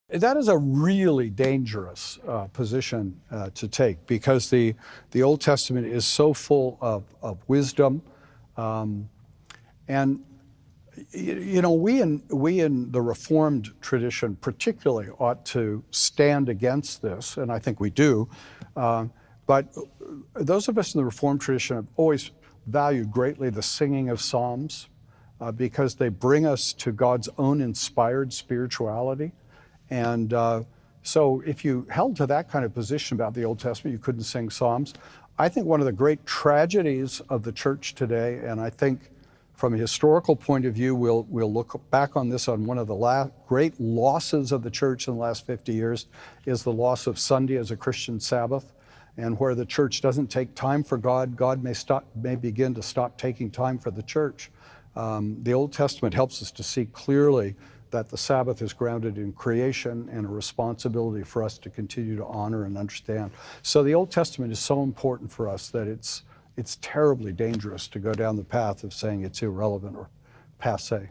That is a really dangerous position to take, because the Old Testament is so full of wisdom, and we in the Reformed tradition particularly ought to stand against this, and I think we do. But those of us in the Reformed tradition have always valued greatly the singing of psalms, because they bring us to God's own inspired spirituality. And so if you held to that kind of position about the Old Testament, you couldn't sing psalms. I think one of the great tragedies of the church today, and I think from a historical point of view, we'll look back on this on one of the great losses of the church in the last 50 years, is the loss of Sunday as a Christian Sabbath. And where the church doesn't take time for God, God may begin to stop taking time for the church. The Old Testament helps us to see clearly that the Sabbath is grounded in creation and a responsibility for us to continue to honor and understand. So the Old Testament is so important for us that it's terribly dangerous to go down the path of saying it's irrelevant or passé.